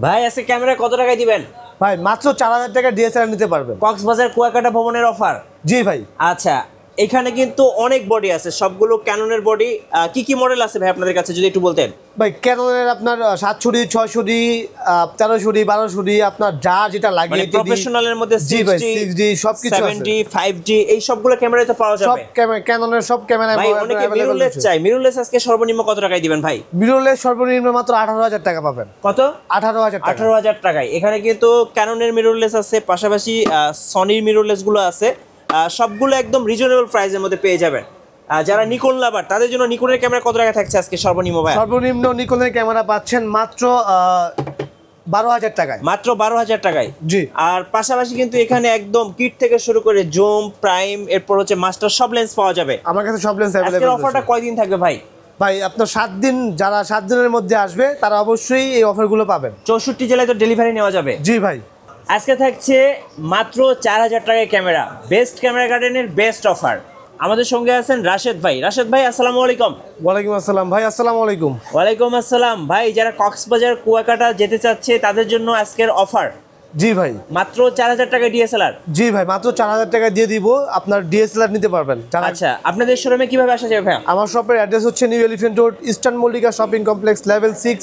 ভাই আজকে ক্যামেরা কত টাকায় দিবেন? ভাই মাত্র 4000 টাকা ডিএসএলআর নিতে পারবেন। কক্সবাজার কুয়াকাটা ভবনের অফার। জি ভাই। আচ্ছা, এখানে কিন্তু অনেক বডি আছে, সবগুলো ক্যাননের বডি। কি কি মডেল আছে ভাই আপনাদের কাছে যদি একটু বলতেন? ভাই ক্যাননের আপনার 700 600 1300 1200 আপনার যা যেটা লাগে মানে প্রফেশনালের মধ্যে 6D সবকিছু আছে, 70 5D এই সবগুলো ক্যামেরাতে পাওয়া যাবে। সব ক্যামেরা ক্যাননের সব ক্যামেরা ভাই অনেকে মিররলেস চাই, মিররলেস আজকে সর্বনিম্ন কত টাকায় দিবেন ভাই? মিররলেস সর্বনিম্ন মাত্র 18000 টাকা পাবেন। কত? 18000 টাকা। 18000 টাকায় এখানে কিন্তু ক্যাননের মিররলেস আছে, পাশাপাশি সনির মিররলেস গুলো আছে। সবগুলো একদম রিজনেবল প্রাইসের মধ্যে পেয়ে যাবেন। যারা নিকন লাভার তাদের জন্য নিকনের ক্যামেরা কত টাকা থাকছে আজকে সর্বনিম্ন ভাই? সর্বনিম্ন নিকনের ক্যামেরা পাচ্ছেন মাত্র 12000 টাকায়। মাত্র 12000 টাকায়। জি। আর পাশাপাশি কিন্তু এখানে একদম কিট থেকে শুরু করে জুম, প্রাইম, এরপর হচ্ছে মাস্টার সব লেন্স পাওয়া যাবে। আমার কাছে সব লেন্স अवेलेबल। আজকের অফারটা কয়দিন থাকবে ভাই? ভাই আপনার 7 দিন, যারা 7 দিনের মধ্যে আসবে তারা অবশ্যই এই অফারগুলো পাবেন। 64 জেলায় তো ডেলিভারি নেওয়া যাবে। জি ভাই। আজকে থাকছে মাত্র 4000 টাকায় ক্যামেরা, বেস্ট ক্যামেরা গার্ডেনের বেস্ট অফার। আমাদের সঙ্গে আছেন রাশেদ ভাই। রাশেদ ভাই আসসালামু আলাইকুম। ওয়ালাইকুম আসসালাম ভাই। আসসালামু আলাইকুম। ওয়ালাইকুম আসসালাম ভাই। যারা কক্সবাজার কুয়াকাটা যেতে চাচ্ছে তাদের জন্য আজকের অফার। জি ভাই। মাত্র 4000 টাকা ডিএসএলআর। জি ভাই, মাত্র 4000 টাকা দিয়ে দিব, আপনার ডিএসএলআর নিতে পারবেন। আচ্ছা, আপনাদের শোরুমে কিভাবে আসা যাবে ভাই? আমার শপের অ্যাড্রেস হচ্ছে new elephant road, eastern Mallika shopping complex, level 6,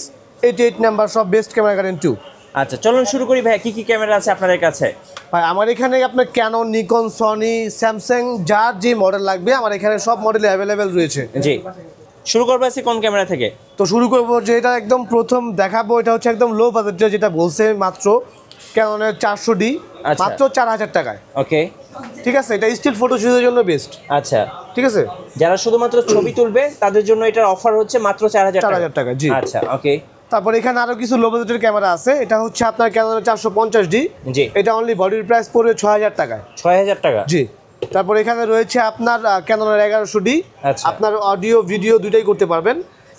88 number shop, best camera garden 2। আচ্ছা চলুন শুরু করি ভাই, কি কি ক্যামেরা আছে আপনাদের কাছে? ভাই আমার এখানে আপনার ক্যানন, নিকন, সনি, স্যামসাং যার যে মডেল লাগবে আমার এখানে সব মডেল অ্যাভেলেবেল রয়েছে। জি, শুরু করবো আজকে কোন ক্যামেরা থেকে? তো শুরু করবো, যে এটা একদম প্রথম দেখাবো এটা হচ্ছে একদম লো বাজেটের, যেটা বলছে মাত্র ক্যাননের 400D, আচ্ছা। মাত্র 4000 টাকায়। ওকে, ঠিক আছে, এটা স্টিল ফটোশুটের জন্য বেস্ট। আচ্ছা ঠিক আছে, যারা শুধুমাত্র ছবি তুলবে তাদের জন্য এটার অফার হচ্ছে মাত্র 4000 টাকা। জি। আচ্ছা ওকে। তারপর এখানে আরো কিছু লো বাজেটের ক্যামেরা আছে। এটা হচ্ছে আপনার ক্যাননের 450D। জি। এটা অনলি বডির প্রাইস পড়বে 6000 টাকায়। 6000 টাকা। জি। তারপর এখানে রয়েছে আপনার ক্যাননের 1100D। আচ্ছা। আপনার অডিও ভিডিও দুটাই করতে পারবেন।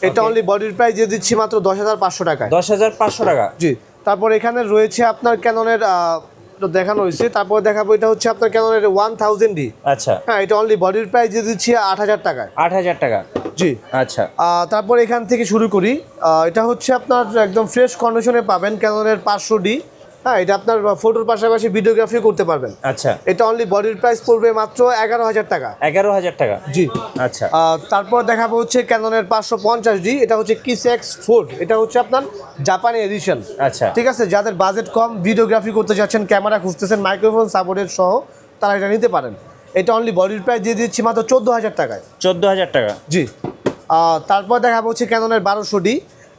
এটা অনলি বডির প্রাইস দিয়ে দিচ্ছি মাত্র 10500 টাকায়। 10500 টাকা। জি। তারপর এখানে রয়েছে আপনার ক্যাননের দেখানো হয়েছে, তারপর দেখাবো এটা হচ্ছে আপনার ক্যাননের 1000D। আচ্ছা। হ্যাঁ, এটা অনলি বডির প্রাইস দিয়ে দিচ্ছি 8000 টাকায়। 8000 টাকা। জি। আচ্ছা। তারপর এখান থেকে শুরু করি। এটা হচ্ছে আপনার একদম ফ্রেশ কন্ডিশনে পাবেন ক্যাননের 500D। হ্যাঁ, এটা আপনার ফটোর পাশাপাশি ভিডিওগ্রাফি করতে পারবেন। আচ্ছা। এটা অনলি বডির প্রাইস পড়বে মাত্র 11000 টাকা। 11000 টাকা। জি। আচ্ছা। তারপর দেখাবো হচ্ছে ক্যাননের 550D। এটা হচ্ছে কিস X4। এটা হচ্ছে আপনার জাপানি এডিশন। আচ্ছা। ঠিক আছে, যাদের বাজেট কম, ভিডিওগ্রাফি করতে যাচ্ছেন, ক্যামেরা খুঁজতেছেন মাইক্রোফোন সাপোর্টের সহ, তারা এটা নিতে পারেন। এটা অনলি বডির প্রাইস দিয়ে দিচ্ছি মাত্র 14000 টাকায়। 14000 টাকা। জি। তারপর দেখাবো হচ্ছে ক্যাননের 1200D।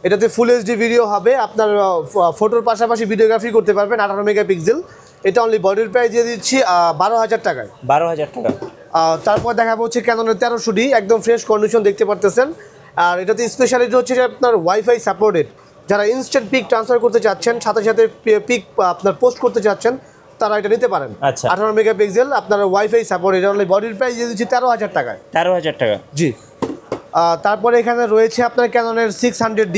এটাতে ফুল এইচডি ভিডিও হবে, আপনার ফটোর পাশাপাশি ভিডিওগ্রাফি করতে পারবেন, 18 মেগাপিক্সেল। এটা অনলি বডির প্রাইস দিয়ে দিচ্ছি 12000 টাকায়। 12000 টাকা। তারপর দেখাবো হচ্ছে ক্যাননের 1300D, একদম ফ্রেশ কন্ডিশন দেখতে পারতেছেন। আর এটাতে স্পেশালিটি হচ্ছে যে আপনার ওয়াইফাই সাপোর্টেড। যারা ইনস্ট্যান্ট পিক ট্রান্সফার করতে চাচ্ছেন, সাথে সাথে পিক আপনার পোস্ট করতে চাচ্ছেন, তারা এটা নিতে পারেন। আচ্ছা। 18 মেগাপিক্সেল, আপনার ওয়াইফাই সাপোর্ট। এটা অনলি বডির প্রাইস দিয়ে দিচ্ছি 13000 টাকায়। 13000 টাকা। জি। তারপরে এখানে রয়েছে আপনার ক্যাননের 600D।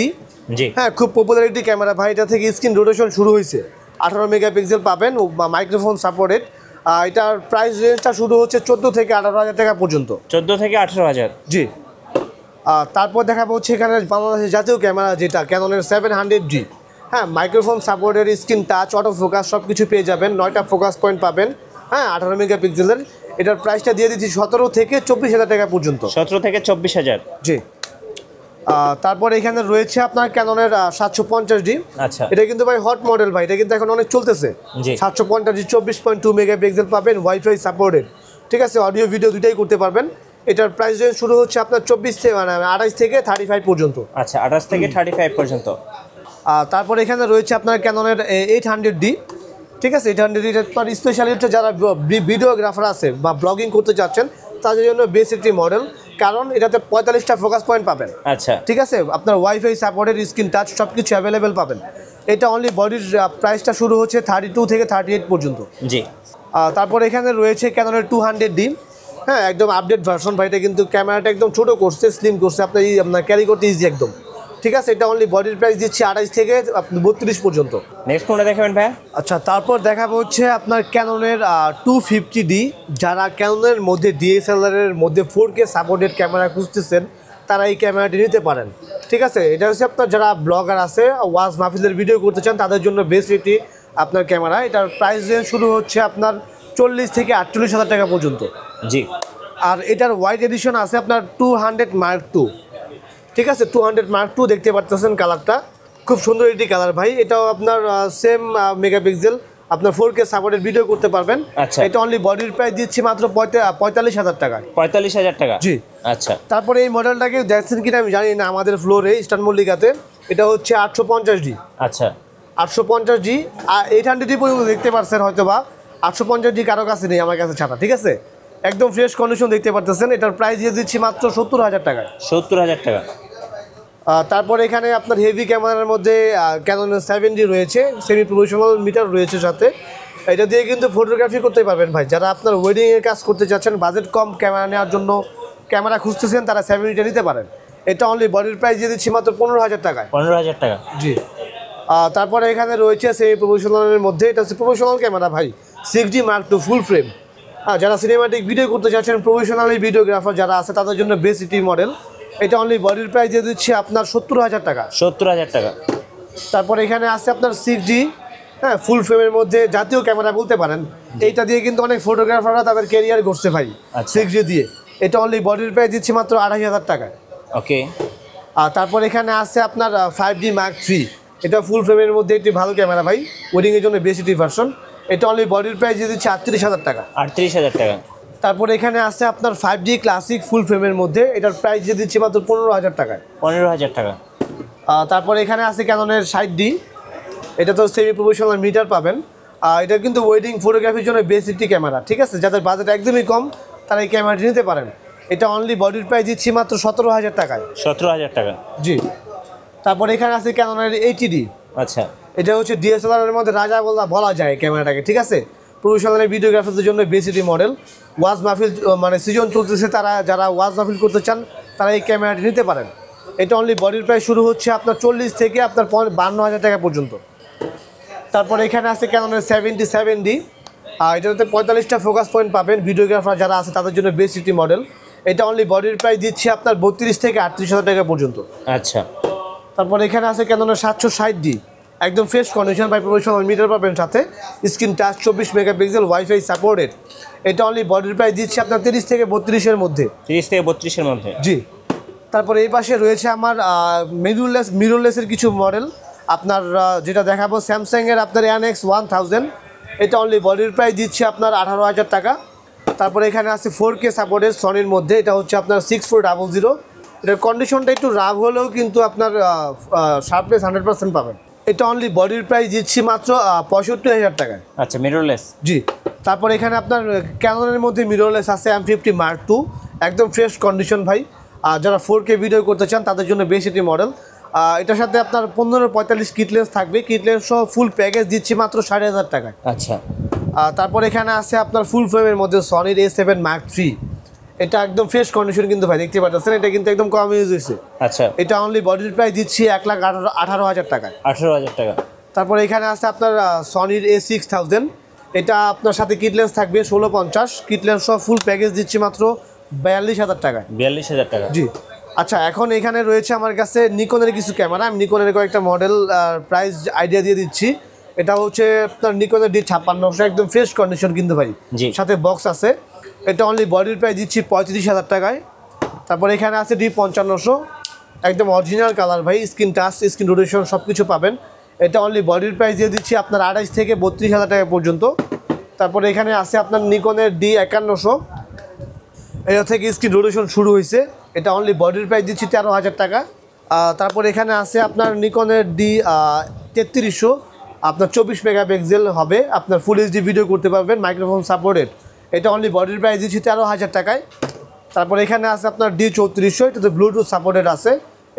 জি। হ্যাঁ, খুব পপুলারিটি ক্যামেরা ভাই। এটা থেকে স্ক্রিন রোটেশন শুরু হয়েছে, 18 মেগাপিক্সেল পাবেন, মাইক্রোফোন সাপোর্টেড। এটার প্রাইস রেঞ্জটা শুরু হচ্ছে 14 থেকে 18000 টাকা পর্যন্ত। 14 থেকে 18000। জি। তারপর দেখাবো হচ্ছে এখানে বাংলাদেশের জাতীয় ক্যামেরা, যেটা ক্যাননের 700D। হ্যাঁ, মাইক্রোফোন সাপোর্টের, স্ক্রিন টাচ, অটো ফোকাস সব কিছু পেয়ে যাবেন, 9টা ফোকাস পয়েন্ট পাবেন। হ্যাঁ, 18 মেগাপিক্সেলের। এটার প্রাইসটা দিয়ে দিচ্ছি 17 থেকে 24000 টাকা পর্যন্ত। 17 থেকে 24000। জি। তারপর এখানে রয়েছে আপনার ক্যাননের 750D। আচ্ছা। এটা কিন্তু ভাই হট মডেল ভাই, এটা কিন্তু এখন অনেক চলতেছে। জি। 750D 24.2 মেগাপিক্সেল পাবেন, ওয়াইফাই সাপোর্টেড। ঠিক আছে, অডিও ভিডিও দুটাই করতে পারবেন। এটার প্রাইস রেঞ্জ শুরু হচ্ছে আপনার 28 থেকে 35 পর্যন্ত। আচ্ছা, 28 থেকে 35 পর্যন্ত। তারপর এখানে রয়েছে আপনার ক্যাননের 800D। ঠিক আছে, 800D আপনার স্পেশালিটি যারা ভিডিওগ্রাফার আছে বা ব্লগিং করতে চাচ্ছেন তাদের জন্য বেস্ট একটি মডেল, কারণ এটাতে 45টা ফোকাস পয়েন্ট পাবেন। আচ্ছা। ঠিক আছে, আপনার ওয়াইফাই সাপোর্টেড, স্ক্রিন টাচ সব কিছু অ্যাভেলেবেল পাবেন। এটা অনলি বডির প্রাইসটা শুরু হচ্ছে 32 থেকে 38 পর্যন্ত। জি। তারপর এখানে রয়েছে ক্যাননের 200D। হ্যাঁ, একদম আপডেট ভার্সন ভাই। এটা কিন্তু ক্যামেরাটা একদম ছোটো করছে, স্লিম করছে, আপনার ক্যারি করতে ইজি একদম। ঠিক আছে, এটা অনলি বডির প্রাইস দিচ্ছি 28 থেকে 32 পর্যন্ত। নেক্সট কোনটা দেখাবেন ভাই? আচ্ছা, তারপর দেখাবো হচ্ছে আপনার ক্যাননের 250D। যারা ক্যাননের মধ্যে ডিএসএলআর এর মধ্যে 4K সাপোর্টেড ক্যামেরা খুঁজতেছেন, তারা এই ক্যামেরাটি নিতে পারেন। ঠিক আছে, এটা হচ্ছে আপনার যারা ব্লগার আছে, ওয়াজ মাহফিলের ভিডিও করতে চান তাদের জন্য বেস্ট এটি আপনার ক্যামেরা। এটার প্রাইস রেঞ্জ শুরু হচ্ছে আপনার 40 থেকে 48,000 টাকা পর্যন্ত। জি। আর এটার হোয়াইট এডিশন আছে আপনার 200 Mark II। ঠিক আছে, 200 Mark II দেখতে পাচ্ছেন কালারটা, খুব সুন্দর একটি কালার ভাই। এটাও আপনার সেম মেগাপিক্সেল, আপনার 4K সাপোর্টেড ভিডিও করতে পারবেন। আচ্ছা। এটা অনলি বডির প্রাইস দিচ্ছি মাত্র 45,000 টাকায়। 45,000 টাকা? জি। আচ্ছা। তারপরে এই মডেলটাকে দেখছেন কিনা আমি জানি না, আমাদের ফ্লোরে ইস্টার্ন মল্লিকাতে এটা হচ্ছে 850D। আচ্ছা। 850D আর 800D পর্যন্ত দেখতে পাচ্ছেন হয়তো বা, 850D কারো কাছে নেই, আমার কাছে ছাড়া। ঠিক আছে, একদম ফ্রেশ কন্ডিশন দেখতে পারতেছেন। এটার প্রাইস দিয়ে দিচ্ছি মাত্র 70,000 টাকায়। 70,000 টাকা। তারপরে এখানে আপনার হেভি ক্যামেরার মধ্যে ক্যাননের 7D রয়েছে, সেমি প্রফেশনাল মিটার রয়েছে সাথে। এটা দিয়ে কিন্তু ফটোগ্রাফি করতে পারবেন ভাই। যারা আপনার ওয়েডিংয়ের কাজ করতে চাচ্ছেন, বাজেট কম ক্যামেরা নেওয়ার জন্য ক্যামেরা খুঁজতেছেন, তারা 7Dটা নিতে পারেন। এটা অনলি বডির প্রাইস দিয়ে দিচ্ছি মাত্র 15,000 টাকায়। 15,000 টাকা? জি। তারপরে এখানে রয়েছে সেমি প্রফেশনালের মধ্যে, এটা হচ্ছে প্রফেশনাল ক্যামেরা ভাই, 6D Mark II ফুল ফ্রেম। যারা সিনেমাটিক ভিডিও করতে চাচ্ছেন, প্রফেশনালি ভিডিওগ্রাফার যারা আছে তাদের জন্য বেস্ট এটি মডেল। এটা অনলি বডির প্রাইস দিয়ে দিচ্ছি আপনার 70,000 টাকা। 70,000 টাকা। তারপরে এখানে আছে আপনার 6D, হ্যাঁ, ফুল ফ্রেমের মধ্যে জাতীয় ক্যামেরা বলতে পারেন। এইটা দিয়ে কিন্তু অনেক ফটোগ্রাফাররা তাদের ক্যারিয়ার করছে ভাই, 6D দিয়ে। এটা অনলি বডির প্রাইস দিচ্ছি মাত্র 28,000 টাকায়। ওকে। আর তারপর এখানে আছে আপনার 5D Mark III। এটা ফুল ফ্রেমের মধ্যে একটি ভালো ক্যামেরা ভাই, ওয়েডিংয়ের জন্য বেসিটি ভার্সন। এটা অনলি বডির প্রাইস দিয়ে দিচ্ছি 38,000 টাকা। 38,000 টাকা। তারপরে এখানে আছে আপনার 5D ক্লাসিক ফুল ফ্রেমের মধ্যে, এটার প্রাইস দিয়ে দিচ্ছি মাত্র 15,000 টাকায়। 15,000 টাকা। তারপরে এখানে আছে ক্যাননের 60D। এটা তো সেমি প্রফেশনাল মিটার পাবেন। এটা কিন্তু ওয়েডিং ফটোগ্রাফির জন্য বেস্ট একটি ক্যামেরা। ঠিক আছে, যাদের বাজেট একদমই কম তারা এই ক্যামেরাটি নিতে পারেন। এটা অনলি বডির প্রাইস দিচ্ছি মাত্র 17,000 টাকায়। 17,000 টাকা? জি। তারপরে এখানে আছে ক্যাননের 80D। আচ্ছা। এটা হচ্ছে ডিএসএলআর এর মধ্যে রাজা বলা যায় ক্যামেরাটাকে। ঠিক আছে, প্রফেশনাল ভিডিওগ্রাফারদের জন্য বেসিটি মডেল। ওয়াজ মাহফিল মানে সিজন চলতেছে, তারা যারা ওয়াজ মাহফিল করতে চান তারা এই ক্যামেরাটি নিতে পারেন। এটা অনলি বডির প্রাইস শুরু হচ্ছে আপনার 40 থেকে আপনার 52,000 টাকা পর্যন্ত। তারপরে এখানে আছে ক্যাননের 77D। এটাতে 45টা ফোকাস পয়েন্ট পাবেন। ভিডিওগ্রাফার যারা আছে তাদের জন্য বেসিটি মডেল। এটা অনলি বডির প্রাইস দিচ্ছে আপনার 32 থেকে 38,000 টাকা পর্যন্ত। আচ্ছা। তারপরে এখানে আছে ক্যাননের 760D, একদম fresh condition by professional meter পাবেন সাথে, screen touch, 24 megapixel, wifi supported. এটা অনলি বডির প্রাইস দিচ্ছে আপনার 30 থেকে 32-এর মধ্যে। 30 থেকে 32-এর মধ্যে? জি। তারপরে এই পাশে রয়েছে আমার মিররলেসের কিছু মডেল। আপনার যেটা দেখাবো স্যামসাংয়ের আপনার NX 1000। এটা অনলি বডির প্রাইস দিচ্ছে আপনার 18,000 টাকা। তারপরে এখানে আছে 4K সাপোর্টেড সনির মধ্যে, এটা হচ্ছে আপনার 6400। এটার কন্ডিশনটা একটু রাফ হলেও কিন্তু আপনার শার্পনেস 100% পাবেন। এটা অনলি বডির প্রাইস দিচ্ছি মাত্র 65,000 টাকায়। আচ্ছা, মিররলেস? জি। তারপর এখানে আপনার ক্যাননের মধ্যে মিররলেস আছে M50 Mark II, একদম ফ্রেশ কন্ডিশন ভাই। যারা 4K ভিডিও করতে চান তাদের জন্য বেশ এটি মডেল। এটার সাথে আপনার 15-45 কিট লেন্স থাকবে, কিট লেন্স সহ ফুল প্যাকেজ দিচ্ছি মাত্র 60,000 টাকায়। আচ্ছা। তারপর এখানে আছে আপনার ফুল ফ্রেমের মধ্যে সনির A7 Mark III। এটা একদম ফ্রেশ কন্ডিশন কিন্তু ভাই, দেখতে পাচ্ছেন এটা কিন্তু একদম কম ইউজ হয়েছে। আচ্ছা। এটা অনলি বডির প্রাইস দিচ্ছি 1,18,000 টাকায়। 18,000 টাকা। তারপর এখানে আছে আপনার সনির A6000। এটা আপনার সাথে কিট লেন্স থাকবে 1650, কিট লেন্স সহ ফুল প্যাকেজ দিচ্ছি মাত্র 42,000 টাকায়। 42,000 টাকা? জি। আচ্ছা, এখন এখানে রয়েছে আমার কাছে নিকনের কিছু ক্যামেরা। আমি নিকনের কয়েকটা মডেল প্রাইস আইডিয়া দিয়ে দিচ্ছি। এটা হচ্ছে আপনার নিকনের D5600, একদম ফ্রেশ কন্ডিশন কিন্তু ভাই, সাথে বক্স আছে। এটা অনলি বডির প্রাইস দিচ্ছি 35,000 টাকায়। তারপর এখানে আছে D5500, একদম অরিজিনাল কালার ভাই, স্ক্রিন টাচ, স্ক্রিন রোটেশন সব কিছু পাবেন। এটা অনলি বডির প্রাইস দিয়ে দিচ্ছি আপনার 28 থেকে 32,000 টাকা পর্যন্ত। তারপরে এখানে আছে আপনার নিকনের D5100, এটা থেকে স্ক্রিন রোটেশন শুরু হয়েছে। এটা অনলি বডির প্রাইস দিচ্ছি 13,000 টাকা। তারপর এখানে আছে আপনার নিকনের D3300, আপনার 24 মেগাপিক্সেল হবে, আপনার ফুল এইচডি ভিডিও করতে পারবেন, মাইক্রোফোন সাপোর্টেড। এটা অনলি বডির প্রাইস দিচ্ছি 13,000 টাকায়। তারপর এখানে আছে আপনার D3400, এটাতে ব্লুটুথ সাপোর্টেড আছে।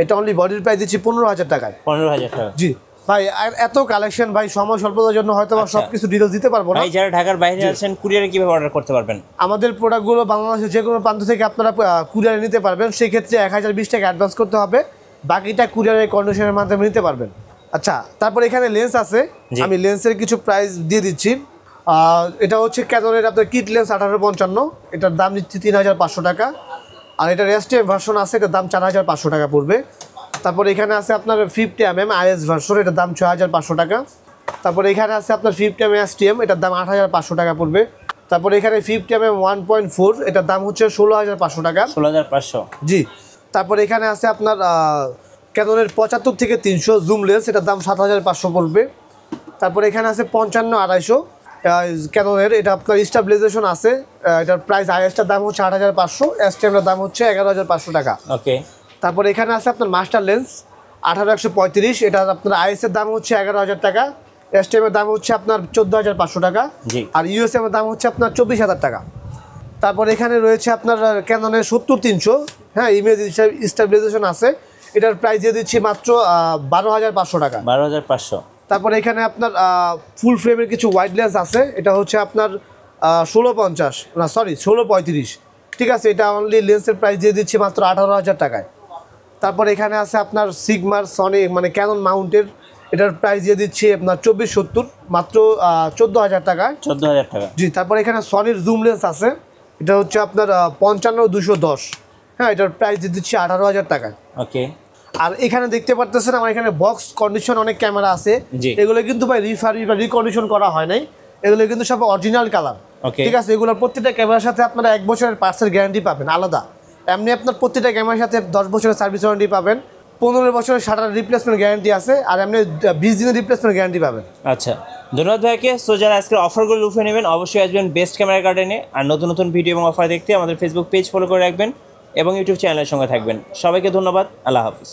এটা অনলি বডির প্রাইস দিচ্ছি 15,000 টাকায়। 15,000 টাকা? জি ভাই। আর এত কালেকশন ভাই, সময় স্বল্পতার জন্য হয়তো সব কিছু ডিটেলস দিতে পারবো না। ভাই, যারা ঢাকার বাইরে আছেন কুরিয়ারে কিভাবে অর্ডার করতে পারবেন? আমাদের প্রোডাক্টগুলো বাংলাদেশের যে কোনো প্রান্ত থেকে আপনারা কুরিয়ারে নিতে পারবেন। সেক্ষেত্রে 1020 টাকা অ্যাডভান্স করতে হবে, বাকিটা কুরিয়ারের কন্ডিশনের মাধ্যমে নিতে পারবেন। আচ্ছা, তারপর এখানে লেন্স আছে, আমি লেন্সের কিছু প্রাইস দিয়ে দিচ্ছি। এটা হচ্ছে ক্যাননের আপনার কিট লেন্স 1850, এটার দাম নিচ্ছি 3,500 টাকা। আর এটার এসটিএম ভার্সন আছে, এটার দাম 4500 টাকা পড়বে। তারপর এখানে আছে আপনার 50mm আইএস ভার্সন, এটার দাম 6500 টাকা। তারপর এখানে আছে আপনার 50mm এসটিএম, এটার দাম 8500 টাকা পড়বে। তারপর এখানে 50mm 1.4, এটার দাম হচ্ছে 16500 টাকা। 16500। জি। তারপর এখানে আছে আপনার ক্যাননের 75 থেকে 300 জুম লেন্স, এটার দাম 7500 পড়বে। তারপর এখানে আছে 55-250 ক্যাননের, এটা আপনার স্টাবলাইজেশন আছে, এটার প্রাইস আইএসটার দাম হচ্ছে 8500, এসটিএমটার দাম হচ্ছে 11500 টাকা। ওকে। তারপর এখানে আছে আপনার মাস্টার লেন্স 18135, এটা আপনার আইএসের দাম হচ্ছে 11000 টাকা, এসটিএমের দাম হচ্ছে আপনার 14500 টাকা, জি। আর ইউএসএম এর দাম হচ্ছে আপনার 24000 টাকা। তারপর এখানে রয়েছে আপনার ক্যাননের 70300, হ্যাঁ, ইমেজ স্টাবলাইজেশন আছে, এটার প্রাইস দিয়ে দিচ্ছি মাত্র 12500 টাকা। 12500। তারপর এখানে আপনার ফুল ফ্রেমের কিছু ওয়াইড লেন্স আছে, এটা হচ্ছে আপনার 1635, ঠিক আছে, এটা অনলি লেন্সের প্রাইস দিয়ে দিচ্ছি মাত্র 18000 টাকায়। তারপর এখানে আছে আপনার সিগমার সনি মানে ক্যানন মাউন্টের, এটার প্রাইস দিয়ে দিচ্ছি আপনার 2470, মাত্র 14000 টাকায়। 14000 টাকা। জি। তারপর এখানে সনির জুম লেন্স আছে, এটা হচ্ছে আপনার 55-210, হ্যাঁ, এটার প্রাইস দিয়ে দিচ্ছি 18000 টাকায়। ওকে। আর এখানে দেখতে পারতেছেন আমার এখানে বক্স কন্ডিশন অনেক ক্যামেরা আছে, জি। এগুলো কিন্তু ভাই রিকন্ডিশন করা হয় নাই, এগুলো কিন্তু সব অরিজিনাল কালার, ওকে। ঠিক আছে। এগুলোর প্রত্যেকটা ক্যামেরার সাথে আপনারা 1 বছরের পার্টসের গ্যারান্টি পাবেন আলাদা। এমনি আপনার প্রত্যেকটা ক্যামেরার সাথে 10 বছরের সার্ভিস ওয়ারেন্টি পাবেন, 15 বছরের শাটার রিপ্লেসমেন্ট গ্যারান্টি আছে, আর এমনি 20 দিনের রিপ্লেসমেন্ট গ্যারান্টি পাবেন। আচ্ছা, ধন্যবাদ ভাইকে। সো যারা আজকের অফারগুলো লুফে নেবেন অবশ্যই আসবেন বেস্ট ক্যামেরা গার্ডেনে। আর নতুন নতুন ভিডিও এবং অফার দেখতে আমাদের ফেসবুক পেজ ফলো করে রাখবেন এবং ইউটিউব চ্যানেলের সঙ্গে থাকবেন। সবাইকে ধন্যবাদ, আল্লাহ হাফিজ।